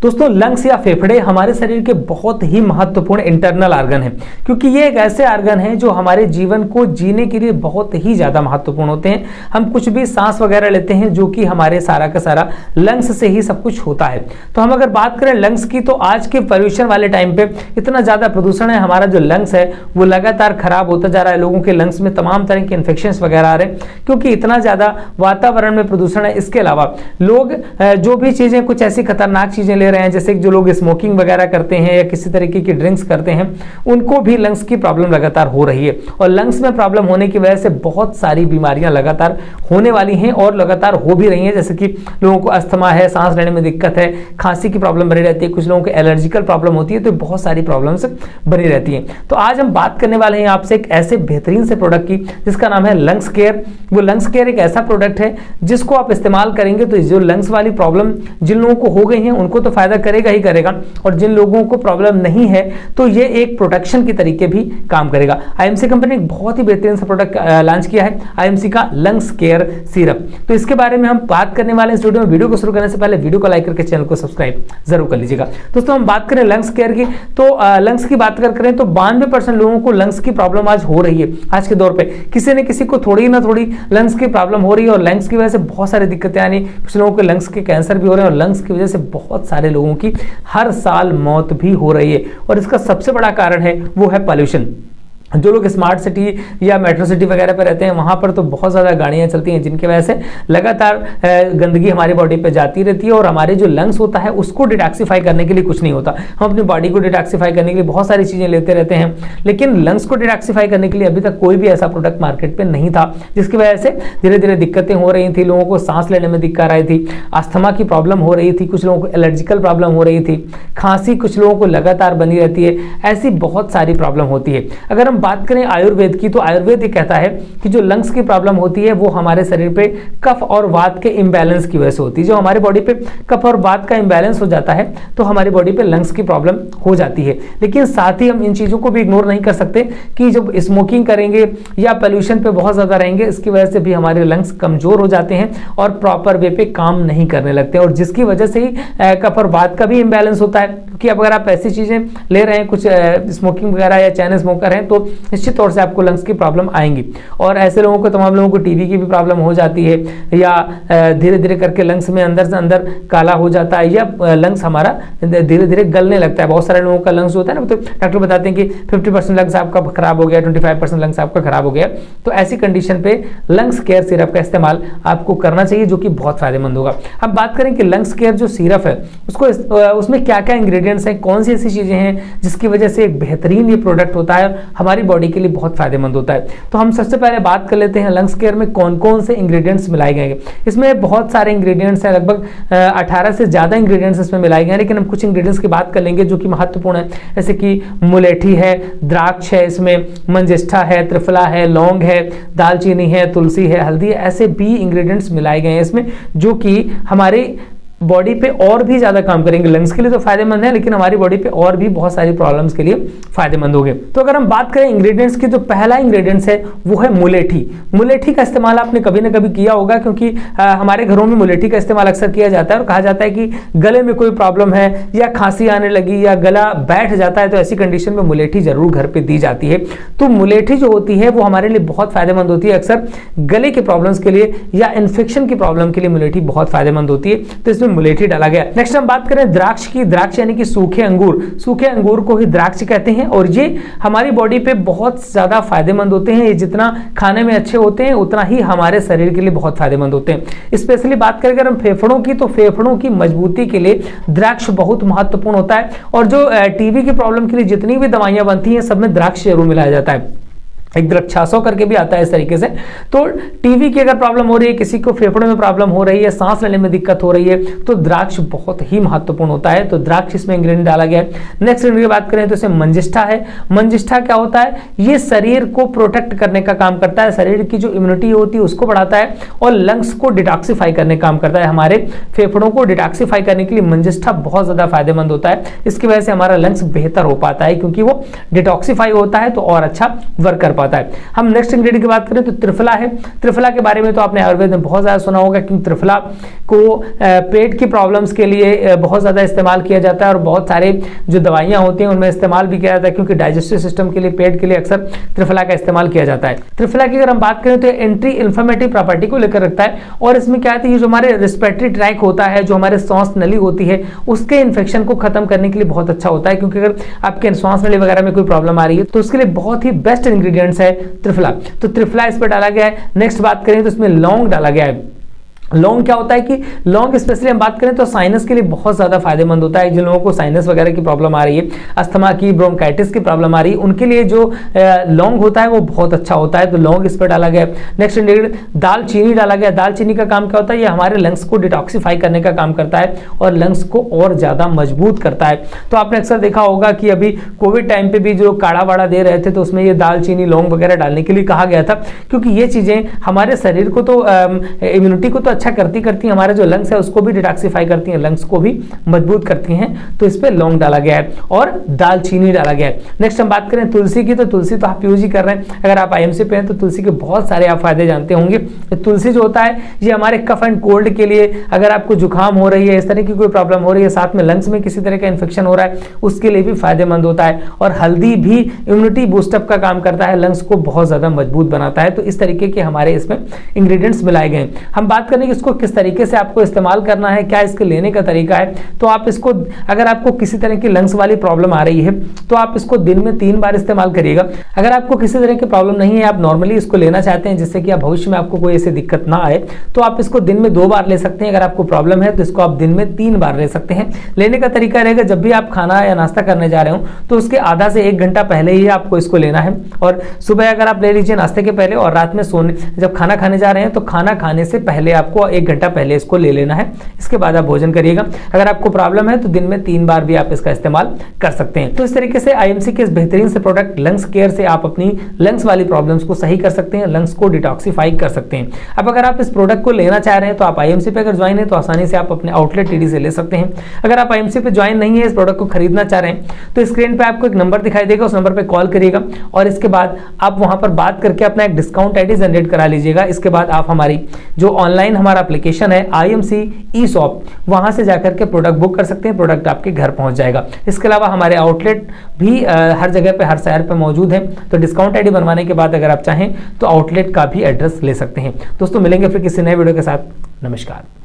दोस्तों लंग्स या फेफड़े हमारे शरीर के बहुत ही महत्वपूर्ण इंटरनल ऑर्गन है, क्योंकि ये एक ऐसे ऑर्गन है जो हमारे जीवन को जीने के लिए बहुत ही ज़्यादा महत्वपूर्ण होते हैं। हम कुछ भी सांस वगैरह लेते हैं जो कि हमारे सारा का सारा लंग्स से ही सब कुछ होता है। तो हम अगर बात करें लंग्स की, तो आज के पोल्यूशन वाले टाइम पे इतना ज़्यादा प्रदूषण है, हमारा जो लंग्स है वो लगातार खराब होता जा रहा है। लोगों के लंग्स में तमाम तरह के इन्फेक्शन वगैरह आ रहे हैं क्योंकि इतना ज़्यादा वातावरण में प्रदूषण है। इसके अलावा लोग जो भी चीज़ें कुछ ऐसी खतरनाक चीज़ें ले रहे हैं, जैसे जो लोग स्मोकिंग वगैरह करते हैं या किसी तरीके की ड्रिंक्स करते हैं, उनको भी लंग्स की प्रॉब्लम लगातार हो रही है। और लंग्स में प्रॉब्लम होने की वजह से बहुत सारी बीमारियां लगातार होने वाली हैं और लगातार हो भी रही हैं, जैसे कि लोगों को अस्थमा है, सांस लेने में दिक्कत है, खांसी की प्रॉब्लम बनी रहती है, कुछ लोगों को एलर्जिकल प्रॉब्लम होती है, तो बहुत सारी प्रॉब्लम्स बनी रहती हैं। तो आज हम बात करने वाले हैं आपसे एक ऐसे बेहतरीन से प्रोडक्ट की जिसका नाम है लंग्स केयर। वो लंग्स केयर एक ऐसा प्रोडक्ट है जिसको आप इस्तेमाल करेंगे तो जो लंग्स वाली प्रॉब्लम जिन लोगों को हो गई है उनको तो फायदा करेगा ही करेगा, और जिन लोगों को प्रॉब्लम नहीं है तो ये एक प्रोटेक्शन की तरीके भी काम करेगा। आईएमसी कंपनी ने एक बहुत ही बेहतरीन सा प्रोडक्ट लॉन्च किया है, आईएमसी का लंग्स केयर सिरप। तो इसके बारे में हम बात करने वाले हैं इस वीडियो में। वीडियो को शुरू करने से पहले वीडियो को लाइक करके चैनल को सब्सक्राइब जरूर कर लीजिएगा। दोस्तों हम बात करें लंग्स केयर की, तो लंग्स की बात करें तो 92% लोगों को लंग्स की प्रॉब्लम आज हो रही है। आज के दौर पे किसी न किसी को थोड़ी ना थोड़ी लंग्स की प्रॉब्लम हो रही है, और लंग्स की वजह से बहुत सारी दिक्कतें आनी, कुछ लोगों को लंग्स के कैंसर भी हो रहे हैं, और लंग्स की वजह से बहुत सारे लोगों की हर साल मौत भी हो रही है। और इसका सबसे बड़ा कारण है वो है पॉल्यूशन। जो लोग स्मार्ट सिटी या मेट्रो सिटी वगैरह पे रहते हैं वहाँ पर तो बहुत ज़्यादा गाड़ियाँ चलती हैं, जिनकी वजह से लगातार गंदगी हमारी बॉडी पे जाती रहती है, और हमारे जो लंग्स होता है उसको डिटॉक्सिफाई करने के लिए कुछ नहीं होता। हम अपनी बॉडी को डिटॉक्सिफाई करने के लिए बहुत सारी चीज़ें लेते रहते हैं, लेकिन लंग्स को डिटॉक्सिफाई करने के लिए अभी तक कोई भी ऐसा प्रोडक्ट मार्केट पर नहीं था, जिसकी वजह से धीरे धीरे दिक्कतें हो रही थी। लोगों को सांस लेने में दिक्कत आ रही थी, अस्थमा की प्रॉब्लम हो रही थी, कुछ लोगों को एलर्जिकल प्रॉब्लम हो रही थी, खांसी कुछ लोगों को लगातार बनी रहती है, ऐसी बहुत सारी प्रॉब्लम होती है। अगर हम बात करें आयुर्वेद की, तो आयुर्वेद ये कहता है कि जो लंग्स की प्रॉब्लम होती है वो हमारे शरीर पे कफ और वात के इंबैलेंस की वजह से होती है। जो हमारी बॉडी पे कफ और वात का इंबैलेंस हो जाता है तो हमारी बॉडी पे लंग्स की प्रॉब्लम हो जाती है। लेकिन साथ ही हम इन चीजों को भी इग्नोर नहीं कर सकते कि जब स्मोकिंग करेंगे या पोल्यूशन पे बहुत ज्यादा रहेंगे, इसकी वजह से भी हमारे लंग्स कमजोर हो जाते हैं और प्रॉपर वे पे काम नहीं करने लगते हैं, और जिसकी वजह से ही कफ और वात का भी इंबैलेंस होता है। क्योंकि अब अगर आप ऐसी चीजें ले रहे हैं, कुछ स्मोकिंग वगैरह या चैन स्मोकर हैं, तो निश्चित तौर से आपको लंग्स की प्रॉब्लम आएंगी। और ऐसे लोगों को, तमाम लोगों को टीबी की भी प्रॉब्लम हो जाती है, या धीरे धीरे करके लंग्स में अंदर से अंदर काला हो जाता है, या लंग्स हमारा धीरे धीरे गलने लगता है। बहुत सारे लोगों का लंग्स होता है ना, तो डॉक्टर बताते हैं कि 50% लंग्स आपका खराब हो गया, 25% लंग्स आपका खराब हो गया। तो ऐसी कंडीशन पे लंग्स केयर सिरप का इस्तेमाल आपको करना चाहिए, जो कि बहुत फायदेमंद होगा। अब बात करें कि लंग्स केयर जो सिरप है उसको उसमें क्या क्या इंग्रेडिएंट्स हैं, कौन सी ऐसी चीजें हैं जिसकी वजह से एक बेहतरीन ये प्रोडक्ट होता है, हमारी बॉडी के लिए बहुत फायदेमंद होता है। तो हम सबसे पहले बात कर लेते हैं लंग्स केयर में कौन कौन से इंग्रेडिएंट्स मिलाए गए हैं। इसमें बहुत सारे इंग्रेडिएंट्स हैं, लगभग 18 से ज्यादा इंग्रेडिएंट्स इसमें मिलाए गए हैं, लेकिन हम कुछ इंग्रेडिएंट्स की बात कर लेंगे जो कि महत्वपूर्ण है, जैसे कि मुलेठी है, द्राक्ष है, इसमें मंजिष्ठा है, त्रिफला है, लौंग है, दालचीनी है, तुलसी है, हल्दी है। ऐसे 20 इंग्रेडिएंट्स मिलाए गए हैं इसमें, जो कि हमारे बॉडी पे और भी ज्यादा काम करेंगे। लंग्स के लिए तो फायदेमंद है, लेकिन हमारी बॉडी पे और भी बहुत सारी प्रॉब्लम्स के लिए फायदेमंद होंगे। तो अगर हम बात करें इंग्रेडिएंट्स की, तो पहला इंग्रेडिएंट्स है वो है मुलेठी। मुलेठी का इस्तेमाल आपने कभी ना कभी किया होगा, क्योंकि हमारे घरों में मुलेठी का इस्तेमाल अक्सर किया जाता है, और कहा जाता है कि गले में कोई प्रॉब्लम है या खांसी आने लगी या गला बैठ जाता है, तो ऐसी कंडीशन में मुलेठी जरूर घर पर दी जाती है। तो मुलेठी जो होती है वो हमारे लिए बहुत फायदेमंद होती है, अक्सर गले के प्रॉब्लम्स के लिए या इन्फेक्शन की प्रॉब्लम के लिए मुलेठी बहुत फायदेमंद होती है, तो इसमें मुलेठी डाला गया। नेक्स्ट हम बात करें द्राक्ष की। द्राक्ष यानी कि सूखे अंगूर, सूखे अंगूर को ही द्राक्ष कहते हैं, और ये हमारी बॉडी पे बहुत ज्यादा फायदेमंद होते हैं। ये जितना खाने में अच्छे होते हैं उतना ही हमारे शरीर के लिए बहुत फायदेमंद होते हैं। स्पेशली बात करें अगर हम फेफड़ों की, तो फेफड़ों की मजबूती के लिए द्राक्ष बहुत महत्वपूर्ण होता है। और जो टीबी की प्रॉब्लम के लिए जितनी भी दवाइयां बनती हैं सब में द्राक्ष जरूर मिलाया जाता है। एक द्राक्षासव करके भी आता है इस तरीके से। तो टीबी की अगर प्रॉब्लम हो रही है, किसी को फेफड़ों में प्रॉब्लम हो रही है, सांस लेने में दिक्कत हो रही है, तो द्राक्ष बहुत ही महत्वपूर्ण होता है। तो द्राक्ष इसमें इंग्रेडिएंट डाला गया है। नेक्स्ट इंग्रेडिएंट की बात करें तो इसमें मंजिष्ठा है। मंजिष्ठा क्या होता है? ये शरीर को प्रोटेक्ट करने का काम करता है, शरीर की जो इम्यूनिटी होती है उसको बढ़ाता है, और लंग्स को डिटॉक्सिफाई करने का काम करता है। हमारे फेफड़ों को डिटॉक्सिफाई करने के लिए मंजिष्ठा बहुत ज्यादा फायदेमंद होता है। इसकी वजह से हमारा लंग्स बेहतर हो पाता है, क्योंकि वो डिटॉक्सिफाई होता है तो और अच्छा वर्क कर पाता है। हम नेक्स्ट इंग्रेडिएंट की बात करें तो त्रिफला है। त्रिफला के बारे में तो आपने आयुर्वेद में बहुत ज़्यादा सुना होगा, क्योंकि त्रिफला को पेट की प्रॉब्लम्स के लिए बहुत ज़्यादा इस्तेमाल किया जाता है और बहुत सारे जो दवाइयाँ होती हैं उनमें इस्तेमाल भी किया जाता है, क्योंकि डाइजेस्टिव सिस्टम के लिए, पेट के लिए अक्सर त्रिफला का इस्तेमाल किया जाता है। त्रिफला की अगर हम बात करें तो एंटी इन्फ्लेमेटरी प्रॉपर्टी को लेकर रखता है, और इसमें क्या है, जो हमारे रेस्पिरेटरी ट्रैक होता है, जो हमारे सांस नली होती है, उसके इन्फेक्शन को खत्म करने के लिए बहुत अच्छा होता है। क्योंकि अगर आपके सांस नली वगैरह में कोई प्रॉब्लम आ रही है तो उसके लिए बहुत ही बेस्ट इंग्रेडिएंट्स है त्रिफला। तो त्रिफला इस पर डाला गया है। नेक्स्ट बात करें तो इसमें लौंग डाला गया है। लौंग क्या होता है कि लौंग स्पेशली हम बात करें तो साइनस के लिए बहुत ज़्यादा फायदेमंद होता है। जिन लोगों को साइनस वगैरह की प्रॉब्लम आ रही है, अस्थमा की, ब्रोंकाइटिस की प्रॉब्लम आ रही है, उनके लिए जो लौंग होता है वो बहुत अच्छा होता है। तो लौंग इस पर डाला गया। नेक्स्ट इंग्रेडिएंट दालचीनी डाला गया। दालचीनी का काम क्या होता है, ये हमारे लंग्स को डिटॉक्सिफाई करने का काम करता है और लंग्स को और ज़्यादा मजबूत करता है। तो आपने अक्सर देखा होगा कि अभी कोविड टाइम पर भी जो काढ़ा वाड़ा दे रहे थे तो उसमें ये दालचीनी, लौंग वगैरह डालने के लिए कहा गया था, क्योंकि ये चीज़ें हमारे शरीर को तो इम्यूनिटी को तो अच्छा करती हैं, हमारे जो लंग्स है उसको भी डिटॉक्सिफाई करती हैं, लंग्स को भी मजबूत करती हैं। तो इस पे लौंग डाला गया है और दालचीनी डाला गया है। नेक्स्ट हम बात करें तुलसी की, तो तुलसी तो आप यूज ही कर रहे हैं। अगर आप आईएमसी पे हैं तो तुलसी के बहुत सारे आप फायदे जानते होंगे। तुलसी जो होता है ये हमारे कफ एंड कोल्ड के लिए, अगर आपको जुकाम हो रही है, इस तरह की कोई प्रॉब्लम हो रही है, साथ में लंग्स में किसी तरह का इन्फेक्शन हो रहा है, उसके लिए भी फायदेमंद होता है। और हल्दी भी इम्यूनिटी बूस्टअप का काम करता है, लंग्स को बहुत ज्यादा मजबूत बनाता है। तो इस तरीके के हमारे इसमें इंग्रेडिएंट्स मिलाए गए। हम बात करें कि इसको किस तरीके से आपको इस्तेमाल करना है, क्या इसके लेने का तरीका है। तो आप इसको, अगर आपको किसी तरह की लंग्स वाली प्रॉब्लम आ रही है तो आप इसको दिन में 3 बार इस्तेमाल करिएगा। अगर आपको किसी तरह की प्रॉब्लम नहीं है, आप नॉर्मली इसको लेना चाहते हैं जिससे कि आप भविष्य में आपको कोई ऐसी दिक्कत ना आए, तो आप इसको दिन में 2 बार ले सकते हैं। अगर आपको प्रॉब्लम है तो इसको आप दिन में 3 बार ले सकते हैं। लेने का तरीका रहेगा, जब भी आप खाना या नाश्ता करने जा रहे हो तो उसके आधा से 1 घंटा पहले ही आपको इसको लेना है। और सुबह अगर आप ले लीजिए नाश्ते के पहले, और रात में सोने जब खाना खाने जा रहे हैं तो खाना खाने से पहले आपको 1 घंटा पहले इसको ले लेना है। इसके बाद आप भोजन करिएगा। अगर आपको प्रॉब्लम है तो दिन में 3 बार भी आप इसका इस्तेमाल कर सकते हैं। तो इस तरीके से आईएमसी के इस बेहतरीन से प्रोडक्ट लंग्स केयर से आप अपनी लंग्स वाली प्रॉब्लम्स को सही कर सकते हैं, लंग्स को डिटॉक्सिफाई कर सकते हैं। अब अगर आप इस प्रोडक्ट को लेना चाह रहे हैं तो आप आईएमसी पे अगर ज्वाइन है तो आसानी से आप अपने आउटलेट टीडी से ले सकते हैं। अगर आप आईएमसी पे ज्वाइन नहीं है, इस प्रोडक्ट को खरीदना चाह रहे हैं, तो स्क्रीन पे आपको एक नंबर दिखाई देगा, उस नंबर पे कॉल करिएगा और इसके बाद आप वहां पर बात करके अपना एक डिस्काउंट आईडी जनरेट करा लीजिएगा। इसके बाद आप हमारी जो ऑनलाइन हमारा एप्लीकेशन है आईएमसी ई शॉप, वहां से जाकर के प्रोडक्ट बुक कर सकते हैं, प्रोडक्ट आपके घर पहुंच जाएगा। इसके अलावा हमारे आउटलेट भी हर जगह पे, हर शहर पे मौजूद है। तो डिस्काउंट आईडी बनवाने के बाद अगर आप चाहें तो आउटलेट का भी एड्रेस ले सकते हैं। दोस्तों मिलेंगे फिर किसी नए वीडियो के साथ। नमस्कार।